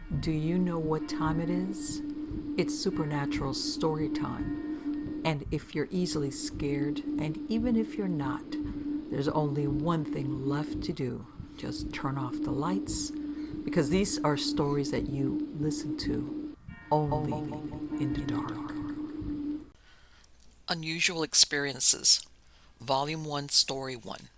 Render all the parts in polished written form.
Do you know what time it is? It's supernatural story time. And if you're easily scared, and even if you're not, there's only one thing left to do. Just turn off the lights, because these are stories that you listen to only in the dark. Unusual Experiences, Volume 1, Story 1.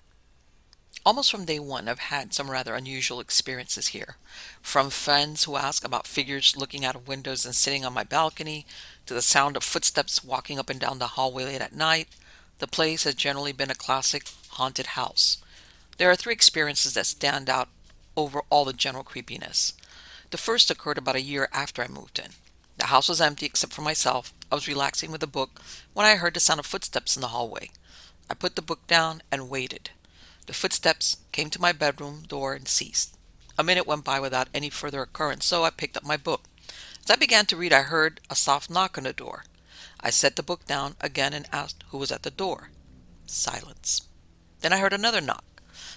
Almost from day one, I've had some rather unusual experiences here. From friends who ask about figures looking out of windows and sitting on my balcony, to the sound of footsteps walking up and down the hallway late at night, the place has generally been a classic haunted house. There are three experiences that stand out over all the general creepiness. The first occurred about a year after I moved in. The house was empty except for myself. I was relaxing with a book when I heard the sound of footsteps in the hallway. I put the book down and waited. The footsteps came to my bedroom door and ceased. A minute went by without any further occurrence, so I picked up my book. As I began to read, I heard a soft knock on the door. I set the book down again and asked who was at the door. Silence. Then I heard another knock.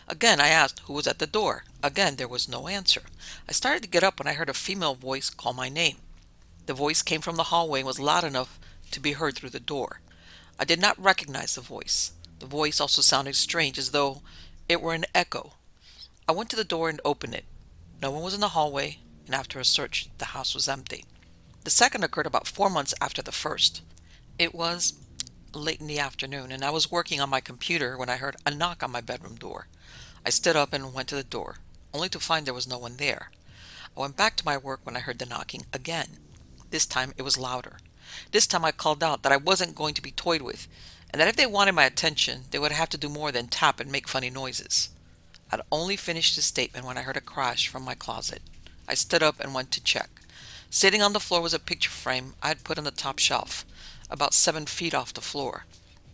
Again I asked who was at the door. Again there was no answer. I started to get up when I heard a female voice call my name. The voice came from the hallway and was loud enough to be heard through the door. I did not recognize the voice. The voice also sounded strange, as though it were an echo. I went to the door and opened it. No one was in the hallway, and after a search, the house was empty. The second occurred about 4 months after the first. It was late in the afternoon, and I was working on my computer when I heard a knock on my bedroom door. I stood up and went to the door, only to find there was no one there. I went back to my work when I heard the knocking again. This time it was louder. This time I called out that I wasn't going to be toyed with, and that if they wanted my attention, they would have to do more than tap and make funny noises. I'd only finished this statement when I heard a crash from my closet. I stood up and went to check. Sitting on the floor was a picture frame I had put on the top shelf, about 7 feet off the floor.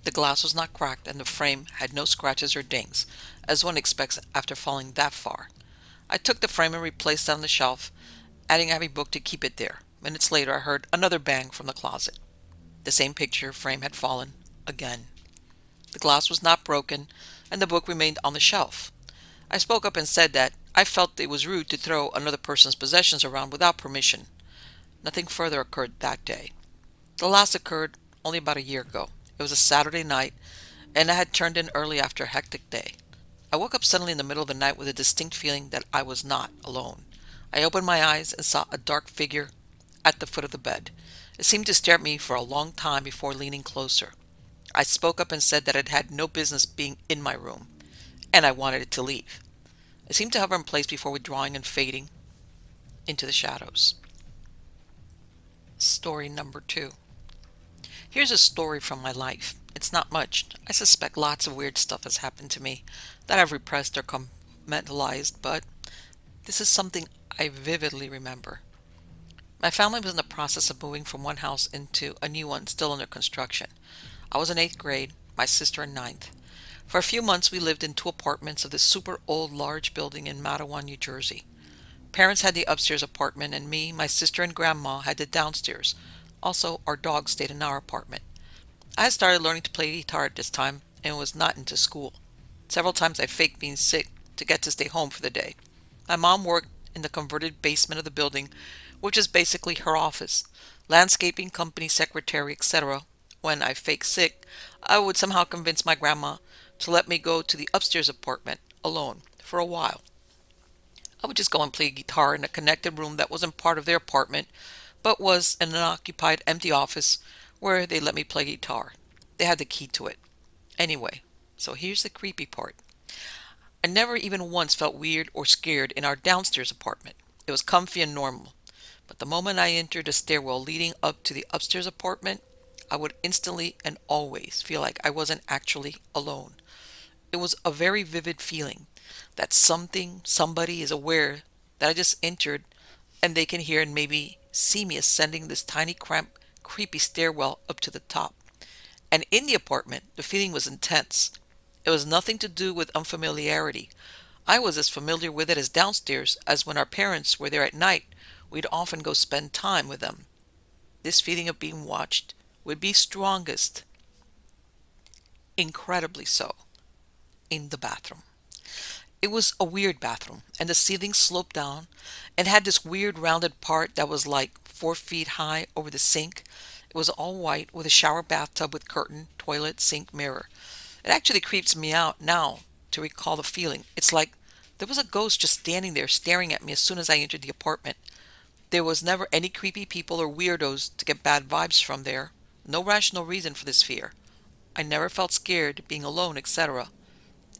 The glass was not cracked, and the frame had no scratches or dings, as one expects after falling that far. I took the frame and replaced it on the shelf, adding a heavy book to keep it there. Minutes later, I heard another bang from the closet. The same picture frame had fallen again. The glass was not broken, and the book remained on the shelf. I spoke up and said that I felt it was rude to throw another person's possessions around without permission. Nothing further occurred that day. The last occurred only about a year ago. It was a Saturday night, and I had turned in early after a hectic day. I woke up suddenly in the middle of the night with a distinct feeling that I was not alone. I opened my eyes and saw a dark figure at the foot of the bed. It seemed to stare at me for a long time before leaning closer. I spoke up and said that it had no business being in my room, and I wanted it to leave. It seemed to hover in place before withdrawing and fading into the shadows. Story number 2. Here's a story from my life. It's not much. I suspect lots of weird stuff has happened to me that I've repressed or compartmentalized, but this is something I vividly remember. My family was in the process of moving from one house into a new one still under construction. I was in 8th grade, my sister in ninth. For a few months we lived in two apartments of this super old large building in Matawan, New Jersey. Parents had the upstairs apartment, and me, my sister, and grandma had the downstairs. Also, our dog stayed in our apartment. I had started learning to play guitar at this time and was not into school. Several times I faked being sick to get to stay home for the day. My mom worked in the converted basement of the building, which is basically her office, landscaping company secretary, etc. When I faked sick, I would somehow convince my grandma to let me go to the upstairs apartment alone for a while. I would just go and play guitar in a connected room that wasn't part of their apartment, but was in an occupied empty office where they let me play guitar. They had the key to it. Anyway, so here's the creepy part. I never even once felt weird or scared in our downstairs apartment. It was comfy and normal. But the moment I entered the stairwell leading up to the upstairs apartment, I would instantly and always feel like I wasn't actually alone. It was a very vivid feeling that somebody is aware that I just entered, and they can hear and maybe see me ascending this tiny, cramped, creepy stairwell up to the top. And in the apartment, the feeling was intense. It was nothing to do with unfamiliarity. I was as familiar with it as downstairs, as when our parents were there at night, we'd often go spend time with them. This feeling of being watched would be strongest, incredibly so, in the bathroom. It was a weird bathroom, and the ceiling sloped down and had this weird rounded part that was like 4 feet high over the sink. It was all white with a shower bathtub with curtain, toilet, sink, mirror. It actually creeps me out now to recall the feeling. It's like there was a ghost just standing there staring at me as soon as I entered the apartment. There was never any creepy people or weirdos to get bad vibes from there. No rational reason for this fear. I never felt scared being alone, etc.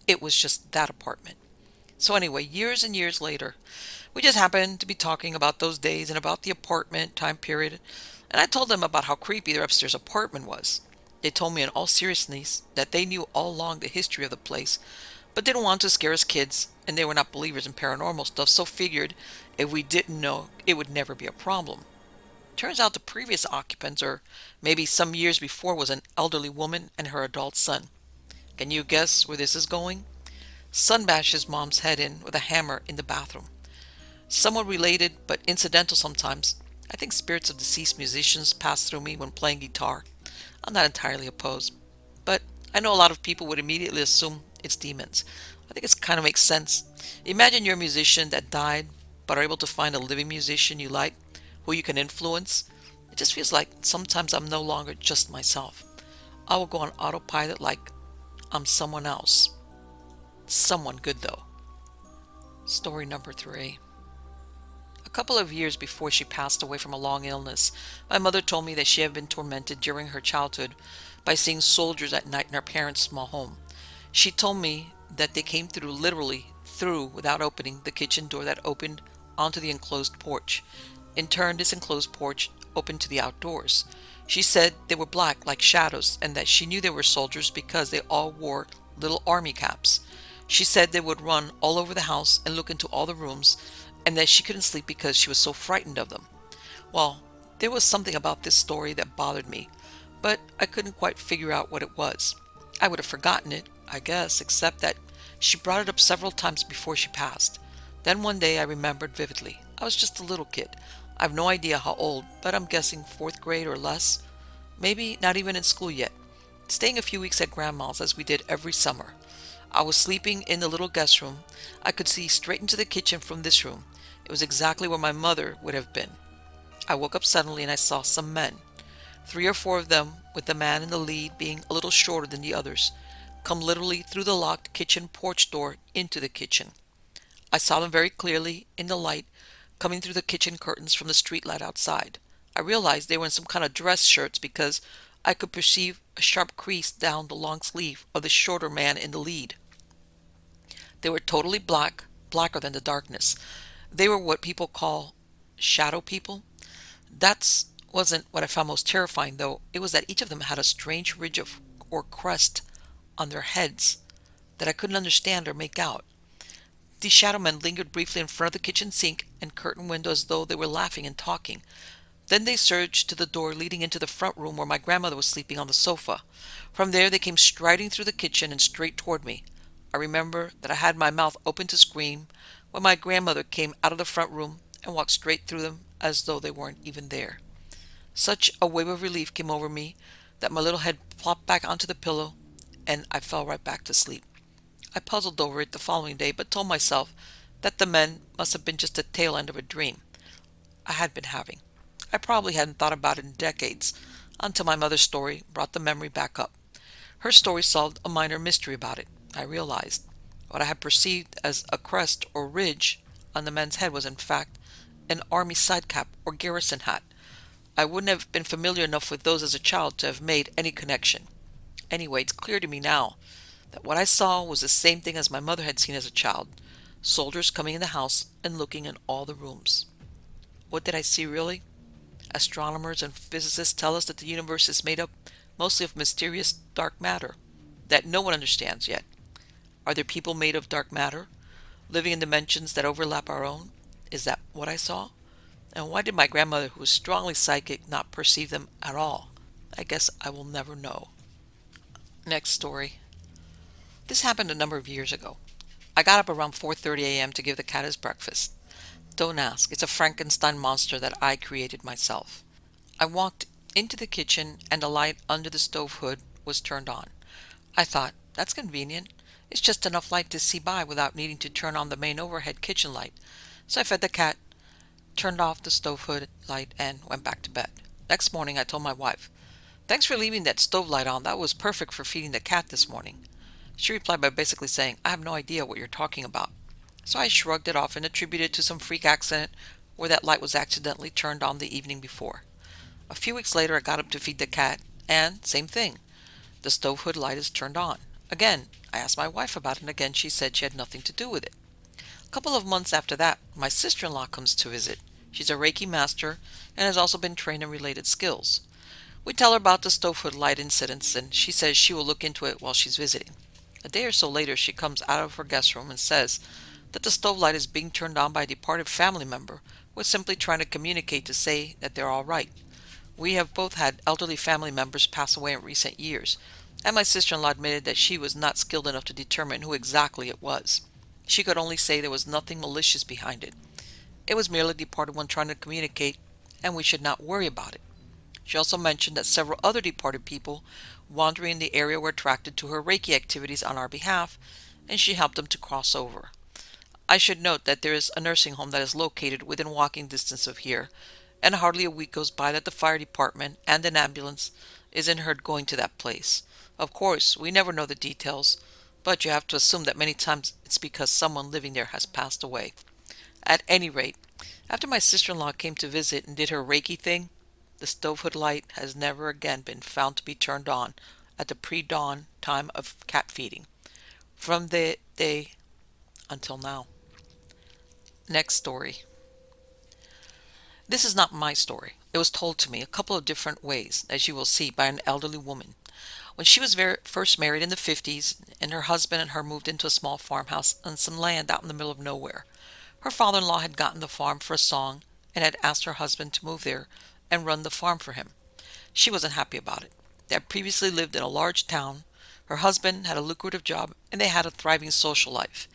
It was just that apartment. So anyway, years and years later, we just happened to be talking about those days and about the apartment time period, and I told them about how creepy their upstairs apartment was. They told me in all seriousness that they knew all along the history of the place, but didn't want to scare us kids, and they were not believers in paranormal stuff, so figured if we didn't know, it would never be a problem. Turns out the previous occupants, or maybe some years before, was an elderly woman and her adult son. Can you guess where this is going? Son bashed his mom's head in with a hammer in the bathroom. Somewhat related, but incidental sometimes. I think spirits of deceased musicians pass through me when playing guitar. I'm not entirely opposed, but I know a lot of people would immediately assume it's demons. I think it kind of makes sense. Imagine you're a musician that died, but are able to find a living musician you like, who you can influence. It just feels like sometimes I'm no longer just myself. I will go on autopilot like I'm someone else. Someone good, though. Story number 3. A couple of years before she passed away from a long illness, my mother told me that she had been tormented during her childhood by seeing soldiers at night in her parents' small home. She told me that they came through, literally through, without opening the kitchen door that opened onto the enclosed porch. In turn, this enclosed porch opened to the outdoors. She said they were black like shadows and that she knew they were soldiers because they all wore little army caps. She said they would run all over the house and look into all the rooms, and that she couldn't sleep because she was so frightened of them. Well, there was something about this story that bothered me, but I couldn't quite figure out what it was. I would have forgotten it, I guess, except that she brought it up several times before she passed. Then one day I remembered vividly. I was just a little kid. I have no idea how old, but I'm guessing 4th grade or less. Maybe not even in school yet. Staying a few weeks at Grandma's as we did every summer. I was sleeping in the little guest room. I could see straight into the kitchen from this room. It was exactly where my mother would have been. I woke up suddenly and I saw some men. 3 or 4 of them, with the man in the lead being a little shorter than the others, come literally through the locked kitchen porch door into the kitchen. I saw them very clearly in the light coming through the kitchen curtains from the street light outside. I realized they were in some kind of dress shirts because I could perceive a sharp crease down the long sleeve of the shorter man in the lead. They were totally black, blacker than the darkness. They were what people call shadow people. That wasn't what I found most terrifying, though. It was that each of them had a strange ridge of or crest on their heads that I couldn't understand or make out. These shadow men lingered briefly in front of the kitchen sink and curtain window as though they were laughing and talking. Then they surged to the door leading into the front room where my grandmother was sleeping on the sofa. From there they came striding through the kitchen and straight toward me. I remember that I had my mouth open to scream when my grandmother came out of the front room and walked straight through them as though they weren't even there. Such a wave of relief came over me that my little head plopped back onto the pillow and I fell right back to sleep. I puzzled over it the following day, but told myself that the men must have been just the tail end of a dream I had been having. I probably hadn't thought about it in decades, until my mother's story brought the memory back up. Her story solved a minor mystery about it. I realized what I had perceived as a crest or ridge on the men's head was in fact an army sidecap or garrison hat. I wouldn't have been familiar enough with those as a child to have made any connection. Anyway, it's clear to me now that what I saw was the same thing as my mother had seen as a child, soldiers coming in the house and looking in all the rooms. What did I see really? Astronomers and physicists tell us that the universe is made up mostly of mysterious dark matter that no one understands yet. Are there people made of dark matter, living in dimensions that overlap our own? Is that what I saw? And why did my grandmother, who was strongly psychic, not perceive them at all? I guess I will never know. Next story. This happened a number of years ago. I got up around 4:30 a.m. to give the cat his breakfast. Don't ask, it's a Frankenstein monster that I created myself. I walked into the kitchen and the light under the stove hood was turned on. I thought, that's convenient. It's just enough light to see by without needing to turn on the main overhead kitchen light. So I fed the cat, turned off the stove hood light, and went back to bed. Next morning, I told my wife, "Thanks for leaving that stove light on. That was perfect for feeding the cat this morning." She replied by basically saying, "I have no idea what you're talking about." So I shrugged it off and attributed it to some freak accident where that light was accidentally turned on the evening before. A few weeks later, I got up to feed the cat, and same thing. The stove hood light is turned on. Again, I asked my wife about it, and again she said she had nothing to do with it. A couple of months after that, my sister-in-law comes to visit. She's a Reiki master and has also been trained in related skills. We tell her about the stove hood light incidents, and she says she will look into it while she's visiting. A day or so later, she comes out of her guest room and says that the stove light is being turned on by a departed family member who is simply trying to communicate to say that they're all right. We have both had elderly family members pass away in recent years, and my sister-in-law admitted that she was not skilled enough to determine who exactly it was. She could only say there was nothing malicious behind it. It was merely a departed one trying to communicate, and we should not worry about it. She also mentioned that several other departed people wandering in the area were attracted to her Reiki activities on our behalf, and she helped them to cross over. I should note that there is a nursing home that is located within walking distance of here, and hardly a week goes by that the fire department and an ambulance isn't heard going to that place. Of course, we never know the details, but you have to assume that many times it's because someone living there has passed away. At any rate, after my sister-in-law came to visit and did her Reiki thing, the stove hood light has never again been found to be turned on at the pre-dawn time of cat feeding. From the day until now. Next story. This is not my story. It was told to me a couple of different ways, as you will see, by an elderly woman. When she was first married in the 50s, and her husband and her moved into a small farmhouse on some land out in the middle of nowhere. Her father-in-law had gotten the farm for a song and had asked her husband to move there and run the farm for him. She wasn't happy about it. They had previously lived in a large town. Her husband had a lucrative job, and they had a thriving social life.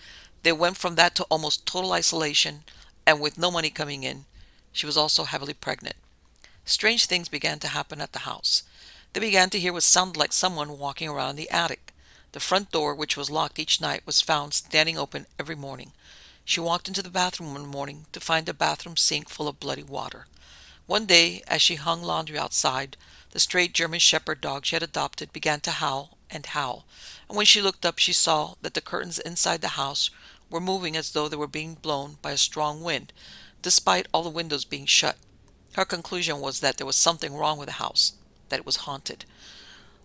They went from that to almost total isolation, and with no money coming in, she was also heavily pregnant. Strange things began to happen at the house. They began to hear what sounded like someone walking around in the attic. The front door, which was locked each night, was found standing open every morning. She walked into the bathroom one morning to find the bathroom sink full of bloody water. One day, as she hung laundry outside, the stray German shepherd dog she had adopted began to howl and howl, and when she looked up she saw that the curtains inside the house were moving as though they were being blown by a strong wind, despite all the windows being shut. Her conclusion was that there was something wrong with the house, that it was haunted.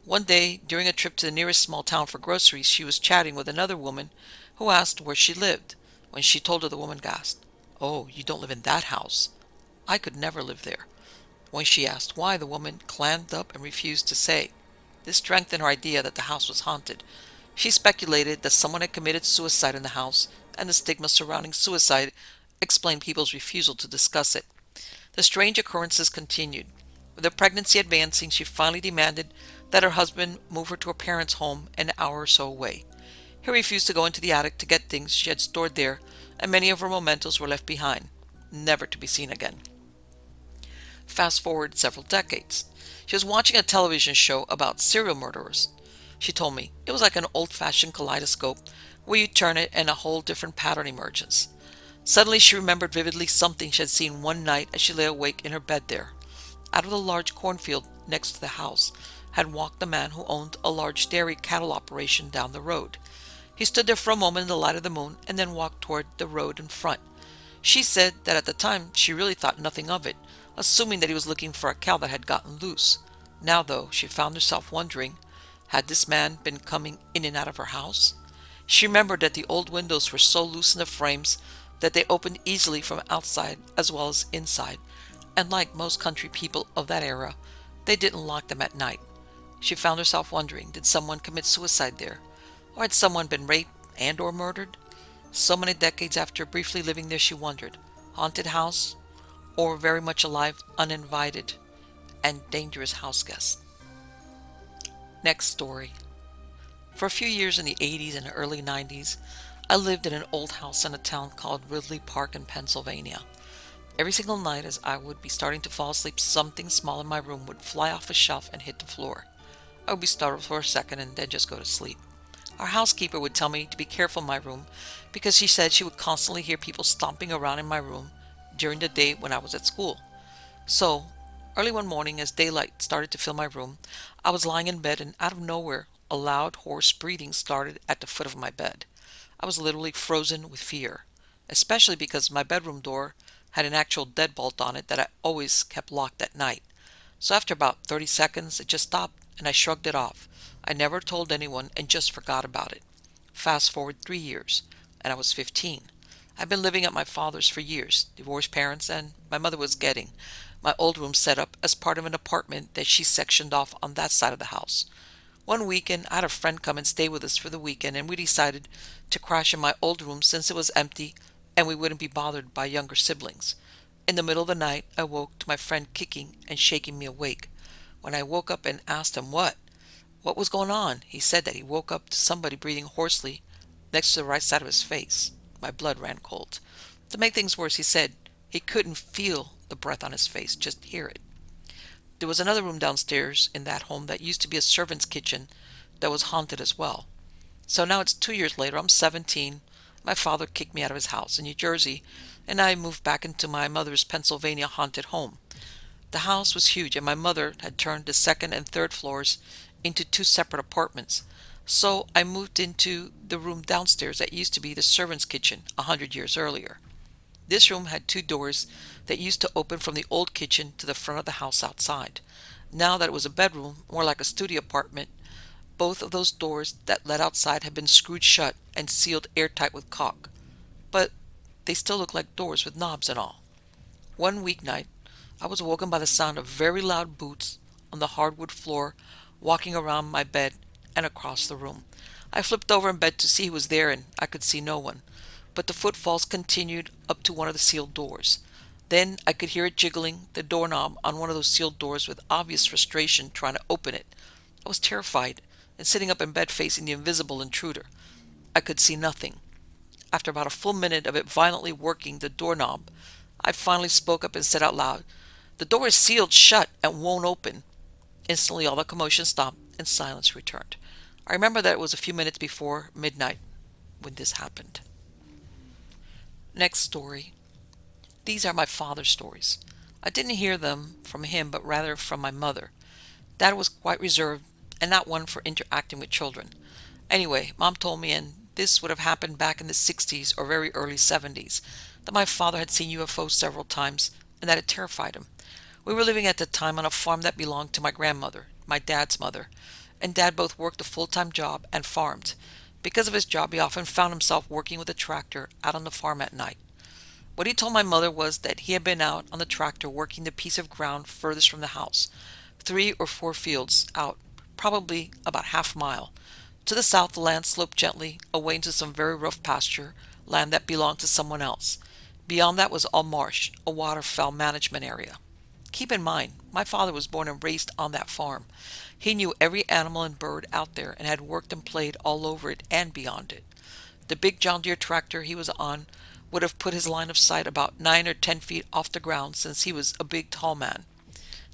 One day, during a trip to the nearest small town for groceries, she was chatting with another woman who asked where she lived. When she told her, the woman gasped, "Oh, you don't live in that house. I could never live there." When she asked why, the woman clammed up and refused to say. This strengthened her idea that the house was haunted. She speculated that someone had committed suicide in the house, and the stigma surrounding suicide explained people's refusal to discuss it. The strange occurrences continued. With her pregnancy advancing, she finally demanded that her husband move her to her parents' home an hour or so away. He refused to go into the attic to get things she had stored there, and many of her mementos were left behind, never to be seen again. Fast forward several decades. She was watching a television show about serial murderers. She told me it was like an old-fashioned kaleidoscope where you turn it and a whole different pattern emerges. Suddenly she remembered vividly something she had seen one night as she lay awake in her bed there. Out of the large cornfield next to the house had walked the man who owned a large dairy cattle operation down the road. He stood there for a moment in the light of the moon and then walked toward the road in front. She said that at the time she really thought nothing of it, assuming that he was looking for a cow that had gotten loose. Now, though, she found herself wondering, had this man been coming in and out of her house? She remembered that the old windows were so loose in the frames that they opened easily from outside as well as inside, and like most country people of that era, they didn't lock them at night. She found herself wondering, did someone commit suicide there? Or had someone been raped and or murdered? So many decades after briefly living there, she wondered, haunted house or very much alive, uninvited, and dangerous house guest. Next story. For a few years in the 80s and early 90s, I lived in an old house in a town called Ridley Park in Pennsylvania. Every single night as I would be starting to fall asleep, something small in my room would fly off a shelf and hit the floor. I would be startled for a second and then just go to sleep. Our housekeeper would tell me to be careful in my room because she said she would constantly hear people stomping around in my room during the day when I was at school. So, early one morning, as daylight started to fill my room, I was lying in bed and out of nowhere, a loud, hoarse breathing started at the foot of my bed. I was literally frozen with fear, especially because my bedroom door had an actual deadbolt on it that I always kept locked at night. So after about 30 seconds, it just stopped and I shrugged it off. I never told anyone and just forgot about it. Fast forward 3 years, and I was 15. I've been living at my father's for years, divorced parents, and my mother was getting my old room set up as part of an apartment that she sectioned off on that side of the house. One weekend, I had a friend come and stay with us for the weekend, and we decided to crash in my old room since it was empty and we wouldn't be bothered by younger siblings. In the middle of the night, I woke to my friend kicking and shaking me awake. When I woke up and asked him what was going on, he said that he woke up to somebody breathing hoarsely next to the right side of his face. My blood ran cold. To make things worse, he said he couldn't feel the breath on his face, just hear it. There was another room downstairs in that home that used to be a servant's kitchen that was haunted as well. So now it's 2 years later, I'm 17. My father kicked me out of his house in New Jersey, and I moved back into my mother's Pennsylvania haunted home. The house was huge, and my mother had turned the second and third floors into two separate apartments. So I moved into the room downstairs that used to be the servant's kitchen 100 years earlier. This room had two doors that used to open from the old kitchen to the front of the house outside. Now that it was a bedroom, more like a studio apartment, both of those doors that led outside had been screwed shut and sealed airtight with caulk. But they still looked like doors with knobs and all. One weeknight, I was awoken by the sound of very loud boots on the hardwood floor walking around my bed and across the room. I flipped over in bed to see who was there, and I could see no one. But the footfalls continued up to one of the sealed doors. Then I could hear it jiggling the doorknob on one of those sealed doors with obvious frustration trying to open it. I was terrified and sitting up in bed facing the invisible intruder. I could see nothing. After about a full minute of it violently working the doorknob, I finally spoke up and said out loud, "The door is sealed shut and won't open." Instantly all the commotion stopped and silence returned. I remember that it was a few minutes before midnight when this happened. Next story. These are my father's stories. I didn't hear them from him, but rather from my mother. Dad was quite reserved and not one for interacting with children. Anyway, Mom told me, and this would have happened back in the 60s or very early 70s, that my father had seen UFOs several times and that it terrified him. We were living at the time on a farm that belonged to my grandmother, my dad's mother, and Dad both worked a full-time job and farmed. Because of his job, he often found himself working with a tractor out on the farm at night. What he told my mother was that he had been out on the tractor working the piece of ground furthest from the house, 3 or 4 fields out, probably about half a mile. To the south, the land sloped gently away into some very rough pasture, land that belonged to someone else. Beyond that was all marsh, a waterfowl management area. Keep in mind, my father was born and raised on that farm. He knew every animal and bird out there and had worked and played all over it and beyond it. The big John Deere tractor he was on would have put his line of sight about 9 or 10 feet off the ground since he was a big tall man.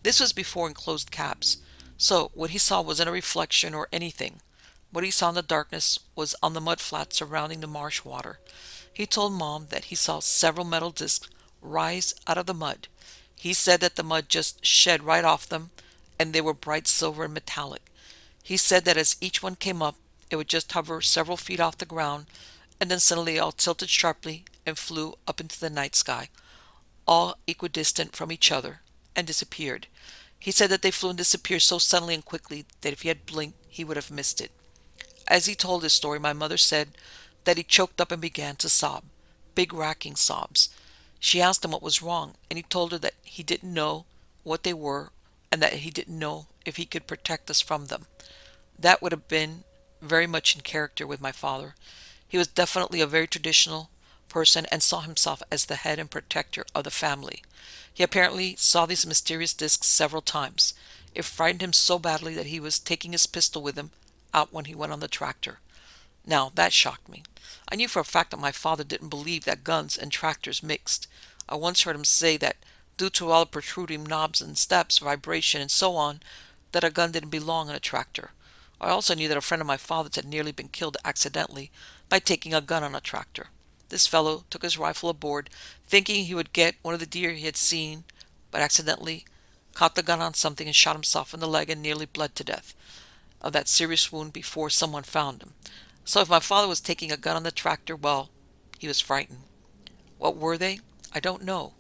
This was before enclosed cabs, so what he saw wasn't a reflection or anything. What he saw in the darkness was on the mud flats surrounding the marsh water. He told Mom that he saw several metal discs rise out of the mud. He said that the mud just shed right off them, and they were bright silver and metallic. He said that as each one came up, it would just hover several feet off the ground, and then suddenly all tilted sharply and flew up into the night sky, all equidistant from each other, and disappeared. He said that they flew and disappeared so suddenly and quickly that if he had blinked, he would have missed it. As he told his story, my mother said that he choked up and began to sob, big racking sobs. She asked him what was wrong, and he told her that he didn't know what they were and that he didn't know if he could protect us from them. That would have been very much in character with my father. He was definitely a very traditional person and saw himself as the head and protector of the family. He apparently saw these mysterious discs several times. It frightened him so badly that he was taking his pistol with him out when he went on the tractor. Now, that shocked me. I knew for a fact that my father didn't believe that guns and tractors mixed. I once heard him say that due to all the protruding knobs and steps, vibration, and so on, that a gun didn't belong in a tractor. I also knew that a friend of my father's had nearly been killed accidentally by taking a gun on a tractor. This fellow took his rifle aboard, thinking he would get one of the deer he had seen, but accidentally caught the gun on something and shot himself in the leg and nearly bled to death of that serious wound before someone found him. So if my father was taking a gun on the tractor, well, he was frightened. What were they? I don't know.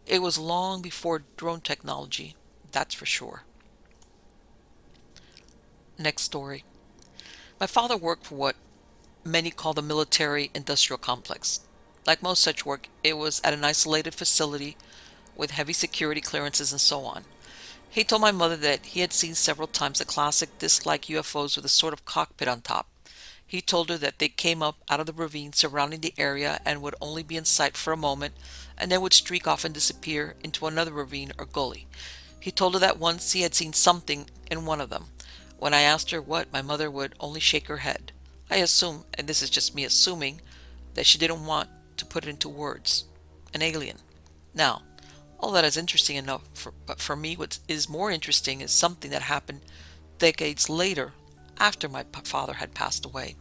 It was long before drone technology, that's for sure. Next story. My father worked for what many call the military-industrial complex. Like most such work, it was at an isolated facility with heavy security clearances and so on. He told my mother that he had seen several times the classic disc-like UFOs with a sort of cockpit on top. He told her that they came up out of the ravine surrounding the area and would only be in sight for a moment and then would streak off and disappear into another ravine or gully. He told her that once he had seen something in one of them. When I asked her what, my mother would only shake her head. I assume, and this is just me assuming, that she didn't want to put it into words. An alien. Now, all that is interesting enough, but for me what is more interesting is something that happened decades later, after my father had passed away.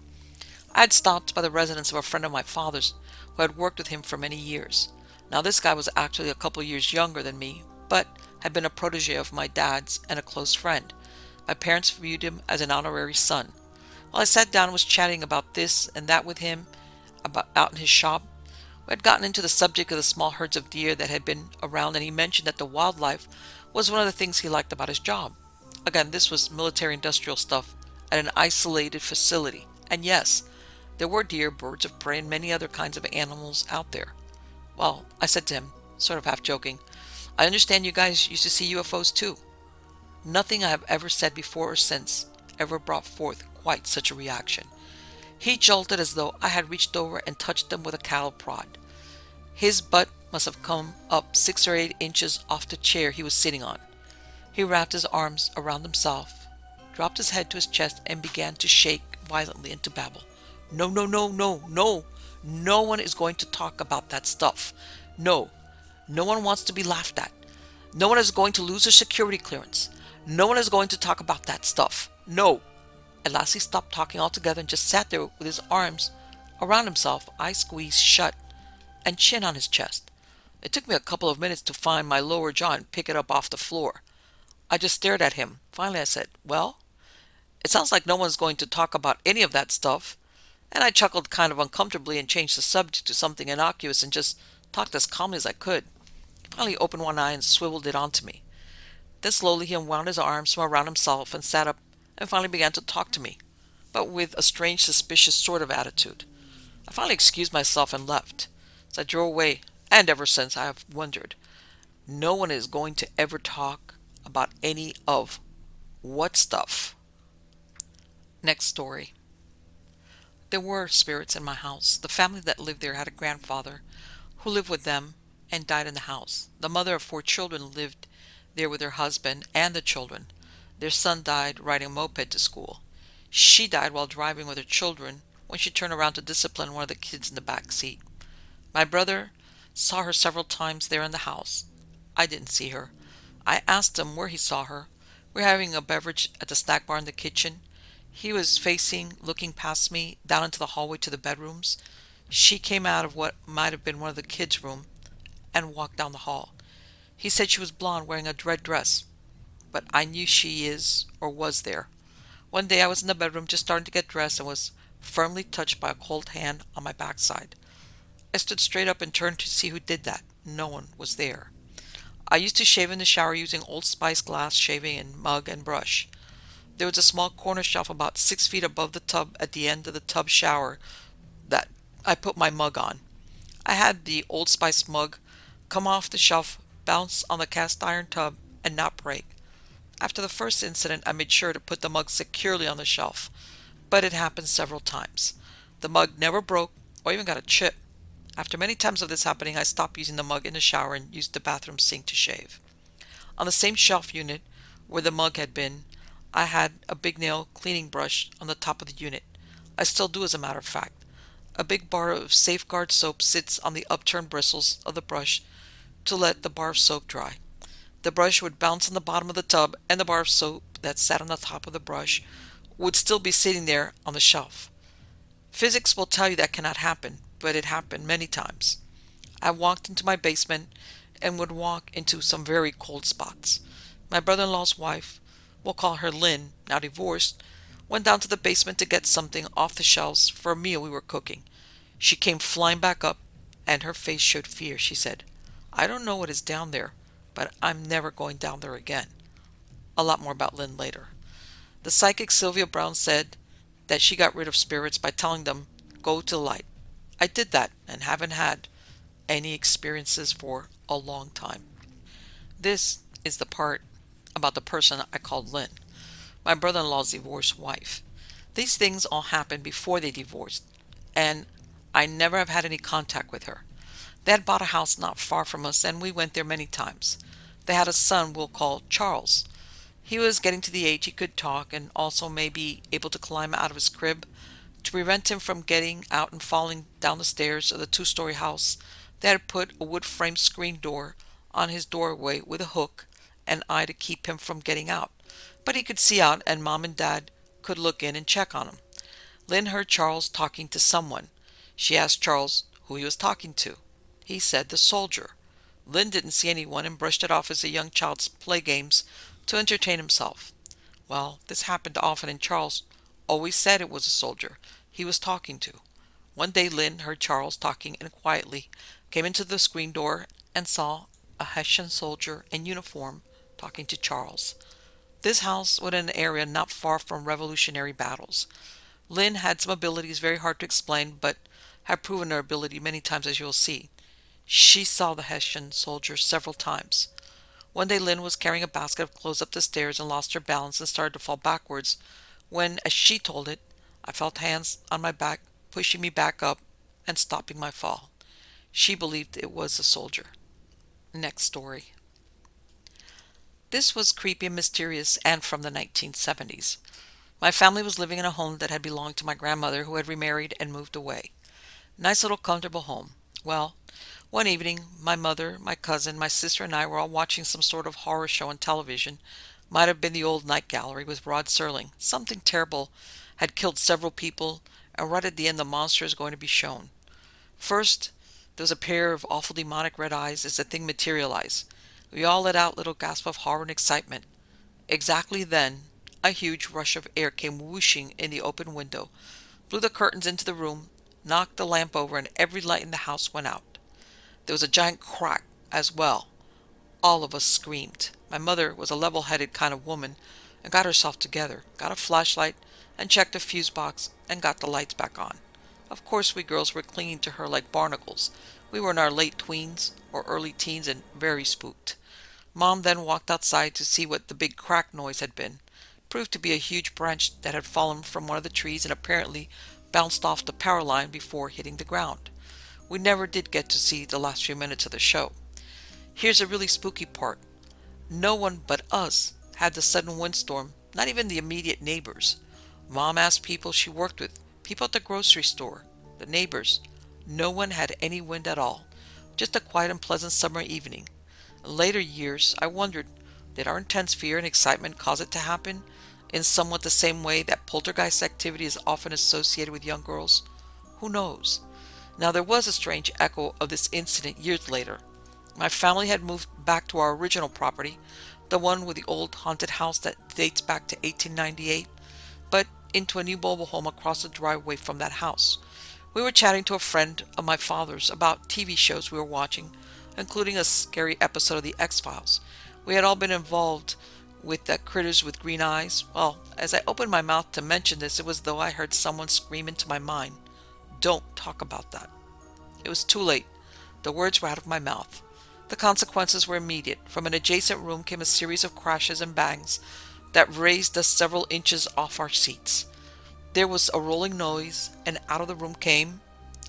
I had stopped by the residence of a friend of my father's who had worked with him for many years. Now this guy was actually a couple years younger than me, but had been a protege of my dad's and a close friend. My parents viewed him as an honorary son. While I sat down and was chatting about this and that with him, out in his shop, we had gotten into the subject of the small herds of deer that had been around, and he mentioned that the wildlife was one of the things he liked about his job. Again, this was military-industrial stuff at an isolated facility. And yes, there were deer, birds of prey, and many other kinds of animals out there. Well, I said to him, sort of half joking, I understand you guys used to see UFOs too. Nothing I have ever said before or since ever brought forth quite such a reaction. He jolted as though I had reached over and touched him with a cattle prod. His butt must have come up 6 or 8 inches off the chair he was sitting on. He wrapped his arms around himself, dropped his head to his chest, and began to shake violently and to babble. No, no, no, no, no. No one is going to talk about that stuff. No. No one wants to be laughed at. No one is going to lose their security clearance. No one is going to talk about that stuff. No. At last he stopped talking altogether and just sat there with his arms around himself, eyes squeezed shut, and chin on his chest. It took me a couple of minutes to find my lower jaw and pick it up off the floor. I just stared at him. Finally I said, well, it sounds like no one's going to talk about any of that stuff. And I chuckled kind of uncomfortably and changed the subject to something innocuous and just talked as calmly as I could. He finally opened one eye and swiveled it onto me. Then slowly he unwound his arms from around himself and sat up and finally began to talk to me, but with a strange, suspicious sort of attitude. I finally excused myself and left. As I drove away, and ever since, I have wondered. No one is going to ever talk about any of what stuff? Next story. There were spirits in my house. The family that lived there had a grandfather who lived with them and died in the house. The mother of 4 children lived there with her husband and the children. Their son died riding a moped to school. She died while driving with her children when she turned around to discipline one of the kids in the back seat. My brother saw her several times there in the house. I didn't see her. I asked him where he saw her. We were having a beverage at the snack bar in the kitchen. He was facing, looking past me, down into the hallway to the bedrooms. She came out of what might have been one of the kids' room and walked down the hall. He said she was blonde, wearing a red dress, but I knew she is or was there. One day I was in the bedroom just starting to get dressed and was firmly touched by a cold hand on my backside. I stood straight up and turned to see who did that. No one was there. I used to shave in the shower using Old Spice glass shaving and mug and brush. There was a small corner shelf about 6 feet above the tub at the end of the tub shower that I put my mug on. I had the Old Spice mug come off the shelf, bounce on the cast iron tub, and not break. After the first incident, I made sure to put the mug securely on the shelf, but it happened several times. The mug never broke or even got a chip. After many times of this happening, I stopped using the mug in the shower and used the bathroom sink to shave. On the same shelf unit where the mug had been, I had a big nail cleaning brush on the top of the unit. I still do, as a matter of fact. A big bar of Safeguard soap sits on the upturned bristles of the brush to let the bar of soap dry. The brush would bounce on the bottom of the tub, and the bar of soap that sat on the top of the brush would still be sitting there on the shelf. Physics will tell you that cannot happen, but it happened many times. I walked into my basement and would walk into some very cold spots. My brother-in-law's wife, we'll call her Lynn, now divorced, went down to the basement to get something off the shelves for a meal we were cooking. She came flying back up, and her face showed fear. She said, "I don't know what is down there, but I'm never going down there again." A lot more about Lynn later. The psychic Sylvia Brown said that she got rid of spirits by telling them, "Go to the light." I did that and haven't had any experiences for a long time. This is the part about the person I called Lynn, my brother-in-law's divorced wife. These things all happened before they divorced, and I never have had any contact with her. They had bought a house not far from us, and we went there many times. They had a son we'll call Charles. He was getting to the age he could talk and also may be able to climb out of his crib. To prevent him from getting out and falling down the stairs of the two-story house, they had put a wood-framed screen door on his doorway with a hook and eye to keep him from getting out. But he could see out, and Mom and Dad could look in and check on him. Lynn heard Charles talking to someone. She asked Charles who he was talking to. He said the soldier. Lynn didn't see anyone and brushed it off as a young child's play games to entertain himself. Well, this happened often, and Charles always said it was a soldier he was talking to. One day Lynn heard Charles talking and quietly came into the screen door and saw a Hessian soldier in uniform talking to Charles. This house was in an area not far from Revolutionary battles. Lynn had some abilities very hard to explain, but had proven her ability many times, as you'll see. She saw the Hessian soldier several times. One day Lynn was carrying a basket of clothes up the stairs and lost her balance and started to fall backwards when, as she told it, I felt hands on my back pushing me back up and stopping my fall. She believed it was a soldier. Next story. This was creepy and mysterious and from the 1970s. My family was living in a home that had belonged to my grandmother, who had remarried and moved away. Nice little comfortable home. Well, one evening, my mother, my cousin, my sister, and I were all watching some sort of horror show on television. Might have been the old Night Gallery with Rod Serling. Something terrible had killed several people, and right at the end the monster is going to be shown. First, there was a pair of awful demonic red eyes as the thing materialized. We all let out little gasps of horror and excitement. Exactly then, a huge rush of air came whooshing in the open window, blew the curtains into the room, knocked the lamp over, and every light in the house went out. There was a giant crack as well. All of us screamed. My mother was a level-headed kind of woman and got herself together, got a flashlight, and checked the fuse box, and got the lights back on. Of course, we girls were clinging to her like barnacles. We were in our late tweens or early teens and very spooked. Mom then walked outside to see what the big crack noise had been. It proved to be a huge branch that had fallen from one of the trees and apparently bounced off the power line before hitting the ground. We never did get to see the last few minutes of the show. Here's a really spooky part. No one but us had the sudden windstorm, not even the immediate neighbors. Mom asked people she worked with, people at the grocery store, the neighbors. No one had any wind at all. Just a quiet and pleasant summer evening. In later years, I wondered, did our intense fear and excitement cause it to happen in somewhat the same way that poltergeist activity is often associated with young girls? Who knows? Now, there was a strange echo of this incident years later. My family had moved back to our original property, the one with the old haunted house that dates back to 1898, but into a new mobile home across the driveway from that house. We were chatting to a friend of my father's about TV shows we were watching, including a scary episode of The X-Files. We had all been involved with the critters with green eyes. Well, as I opened my mouth to mention this, it was as though I heard someone scream into my mind, "Don't talk about that." It was too late. The words were out of my mouth. The consequences were immediate. From an adjacent room came a series of crashes and bangs that raised us several inches off our seats. There was a rolling noise, and out of the room came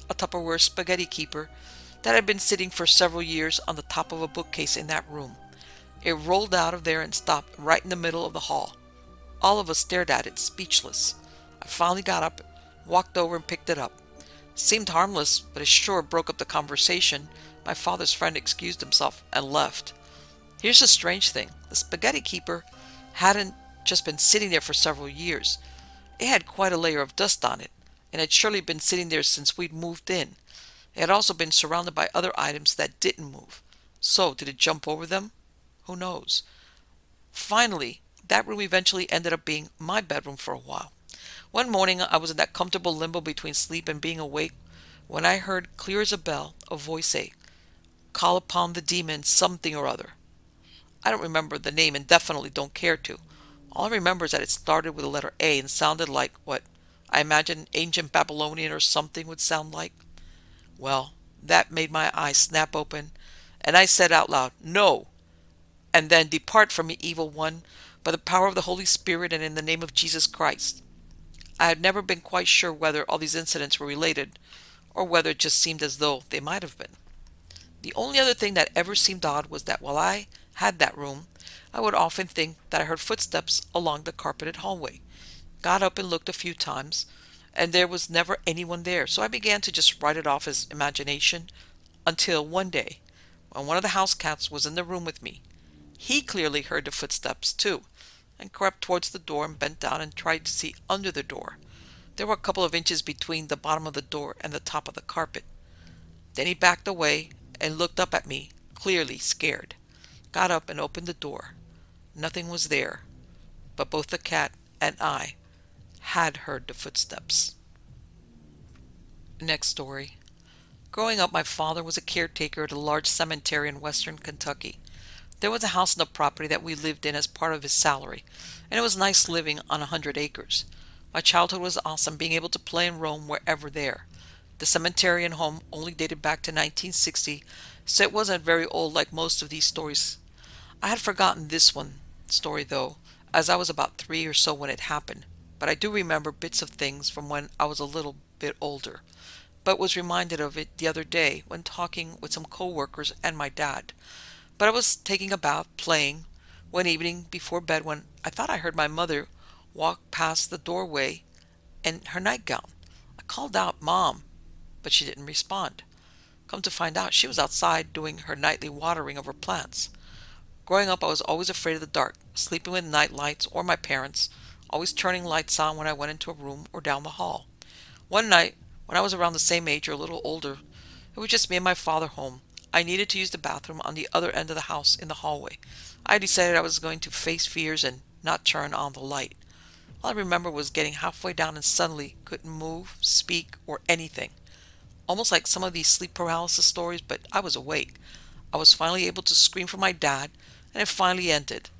a Tupperware spaghetti keeper that had been sitting for several years on the top of a bookcase in that room. It rolled out of there and stopped right in the middle of the hall. All of us stared at it, speechless. I finally got up, walked over and picked it up. It seemed harmless, but it sure broke up the conversation. My father's friend excused himself and left. Here's the strange thing. The spaghetti keeper hadn't just been sitting there for several years. It had quite a layer of dust on it, and had surely been sitting there since we'd moved in. It had also been surrounded by other items that didn't move. So, did it jump over them? Who knows? Finally, that room eventually ended up being my bedroom for a while. One morning, I was in that comfortable limbo between sleep and being awake when I heard, clear as a bell, a voice say, "Call upon the demon something or other." I don't remember the name and definitely don't care to. All I remember is that it started with the letter A and sounded like what I imagine ancient Babylonian or something would sound like. Well, that made my eyes snap open, and I said out loud, "No!" And then, "Depart from me, evil one, by the power of the Holy Spirit and in the name of Jesus Christ." I had never been quite sure whether all these incidents were related, or whether it just seemed as though they might have been. The only other thing that ever seemed odd was that while I had that room, I would often think that I heard footsteps along the carpeted hallway. Got up and looked a few times, and there was never anyone there, so I began to just write it off as imagination until one day, when one of the house cats was in the room with me. He clearly heard the footsteps, too, and crept towards the door and bent down and tried to see under the door. There were a couple of inches between the bottom of the door and the top of the carpet. Then he backed away and looked up at me, clearly scared. Got up and opened the door. Nothing was there, but both the cat and I had heard the footsteps. Next story. Growing up, my father was a caretaker at a large cemetery in western Kentucky. There was a house on the property that we lived in as part of his salary, and it was nice living on 100 acres. My childhood was awesome, being able to play and roam wherever there. The cemetery and home only dated back to 1960, so it wasn't very old like most of these stories. I had forgotten this one story, though, as I was about 3 or so when it happened, but I do remember bits of things from when I was a little bit older, but was reminded of it the other day when talking with some co-workers and my dad. But I was taking a bath, playing, one evening before bed when I thought I heard my mother walk past the doorway in her nightgown. I called out, "Mom," but she didn't respond. Come to find out, she was outside doing her nightly watering of her plants. Growing up, I was always afraid of the dark, sleeping with night lights or my parents, always turning lights on when I went into a room or down the hall. One night, when I was around the same age or a little older, it was just me and my father home. I needed to use the bathroom on the other end of the house in the hallway. I decided I was going to face fears and not turn on the light. All I remember was getting halfway down and suddenly couldn't move, speak, or anything. Almost like some of these sleep paralysis stories, but I was awake. I was finally able to scream for my dad, and it finally ended.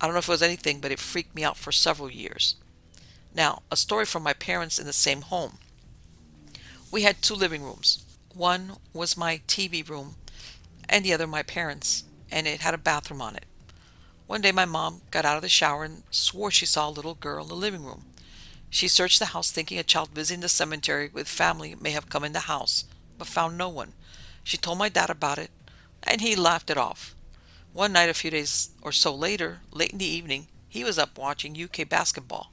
I don't know if it was anything, but it freaked me out for several years. Now, a story from my parents in the same home. We had two living rooms. One was my TV room, and the other my parents', and it had a bathroom on it. One day my mom got out of the shower and swore she saw a little girl in the living room. She searched the house thinking a child visiting the cemetery with family may have come in the house, but found no one. She told my dad about it, and he laughed it off. One night a few days or so later, late in the evening, he was up watching UK basketball.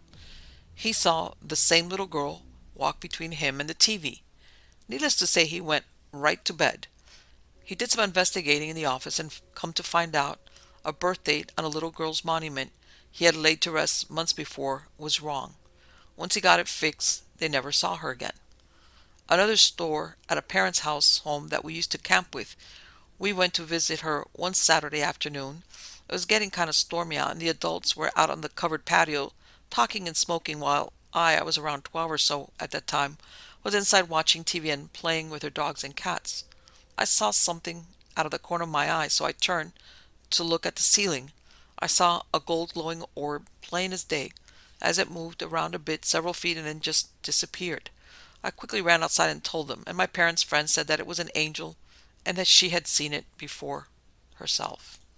He saw the same little girl walk between him and the TV. Needless to say, he went right to bed. He did some investigating in the office and come to find out a birth date on a little girl's monument he had laid to rest months before was wrong. Once he got it fixed, they never saw her again. Another store at a parent's house home that we used to camp with. We went to visit her one Saturday afternoon. It was getting kind of stormy out, and the adults were out on the covered patio talking and smoking while I was around 12 or so at that time, was inside watching TV and playing with her dogs and cats. I saw something out of the corner of my eye, so I turned to look at the ceiling. I saw a gold glowing orb, plain as day, as it moved around a bit, several feet, and then just disappeared. I quickly ran outside and told them, and my parents' friend said that it was an angel and that she had seen it before herself.